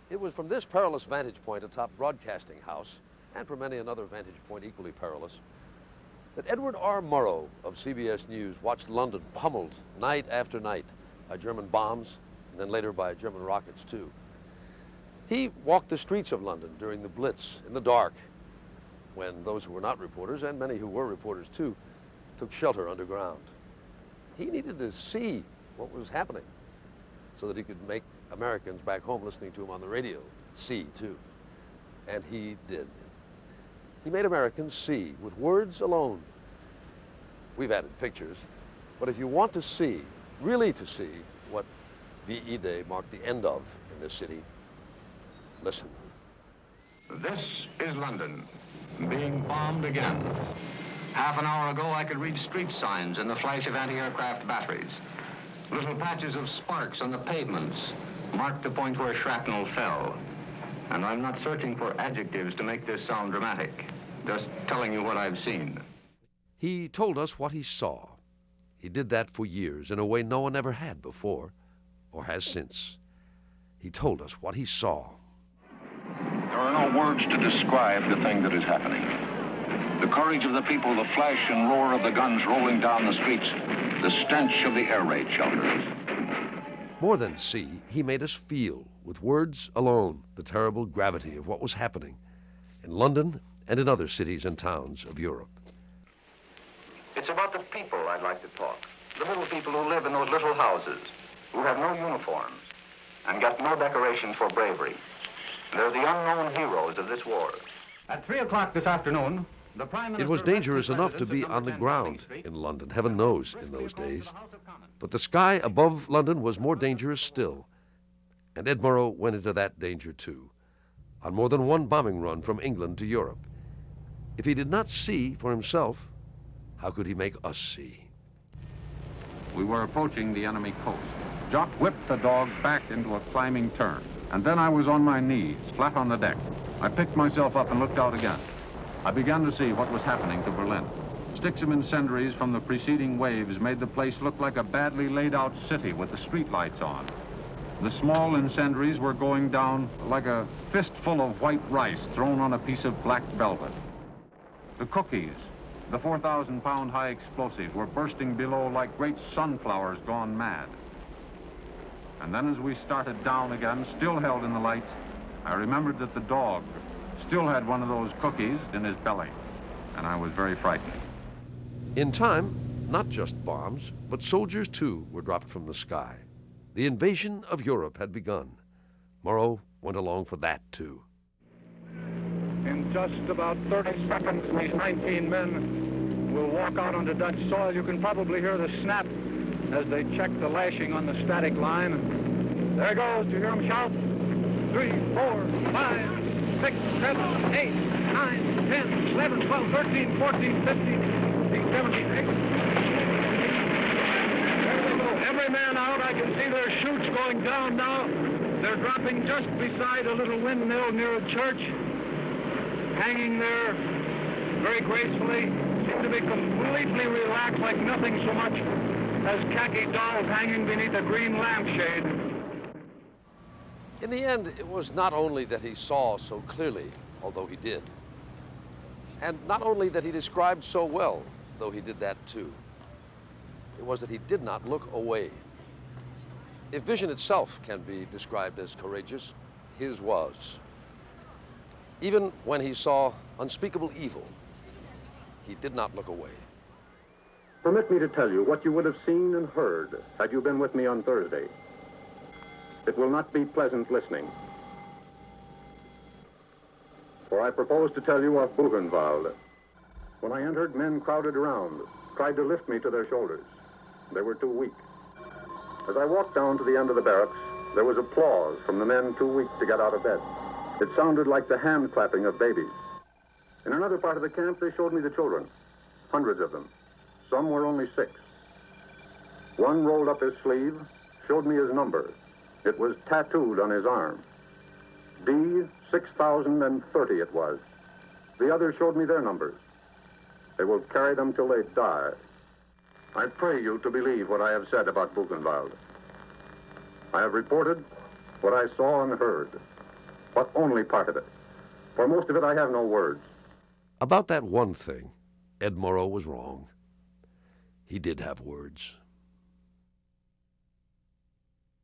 It was from this perilous vantage point atop Broadcasting House, and from many another vantage point equally perilous, that Edward R. Murrow of CBS News watched London pummeled night after night by German bombs, and then later by German rockets too. He walked the streets of London during the Blitz in the dark, when those who were not reporters, and many who were reporters too, took shelter underground. He needed to see what was happening so that he could make Americans back home listening to him on the radio see too. And he did. He made Americans see with words alone. We've added pictures, but if you want to see, really to see, what VE Day marked the end of in this city, listen. This is London, being bombed again. Half an hour ago, I could read street signs in the flash of anti-aircraft batteries. Little patches of sparks on the pavements marked the point where shrapnel fell. And I'm not searching for adjectives to make this sound dramatic, just telling you what I've seen. He told us what he saw. He did that for years in a way no one ever had before, or has since. He told us what he saw. There are no words to describe the thing that is happening. The courage of the people, the flash and roar of the guns rolling down the streets, the stench of the air raid shelters. More than see, he made us feel, with words alone, the terrible gravity of what was happening in London and in other cities and towns of Europe. It's about the people I'd like to talk. The little people who live in those little houses, who have no uniforms and get no decorations for bravery. They're the unknown heroes of this war. At 3 o'clock this afternoon, the Prime Minister... It was dangerous enough to be on the ground in London, heaven knows, in those days. But the sky above London was more dangerous still. And Ed Murrow went into that danger too, on more than one bombing run from England to Europe. If he did not see for himself, how could he make us see? We were approaching the enemy coast. Jock whipped the dog back into a climbing turn, and then I was on my knees, flat on the deck. I picked myself up and looked out again. I began to see what was happening to Berlin. Sticks of incendiaries from the preceding waves made the place look like a badly laid out city with the streetlights on. The small incendiaries were going down like a fistful of white rice thrown on a piece of black velvet. The cookies, the 4,000-pound high explosives, were bursting below like great sunflowers gone mad. And then as we started down again, still held in the lights, I remembered that the dog still had one of those cookies in his belly, and I was very frightened. In time, not just bombs, but soldiers too were dropped from the sky. The invasion of Europe had begun. Murrow went along for that too. In just about 30 seconds, these 19 men will walk out onto Dutch soil. You can probably hear the snap as they check the lashing on the static line. And there goes. Do you hear them shout? 3, 4, 5, 6, 7, 8, 9, 10, 11, 12, 13, 14, 15, 16, 17, 18. There they go. Every man out. I can see their chutes going down now. They're dropping just beside a little windmill near a church, hanging there very gracefully, seem to be completely relaxed, like nothing so much as khaki dolls hanging beneath a green lampshade. In the end, it was not only that he saw so clearly, although he did, and not only that he described so well, though he did that too. It was that he did not look away. If vision itself can be described as courageous, his was. Even when he saw unspeakable evil, he did not look away. Permit me to tell you what you would have seen and heard had you been with me on Thursday. It will not be pleasant listening. For I propose to tell you of Buchenwald. When I entered, men crowded around, tried to lift me to their shoulders. They were too weak. As I walked down to the end of the barracks, there was applause from the men too weak to get out of bed. It sounded like the hand clapping of babies. In another part of the camp, they showed me the children, hundreds of them. Some were only 6. One rolled up his sleeve, showed me his number. It was tattooed on his arm. D6030 it was. The others showed me their numbers. They will carry them till they die. I pray you to believe what I have said about Buchenwald. I have reported what I saw and heard. but only part of it. For most of it, I have no words. About that one thing, Ed Murrow was wrong. He did have words.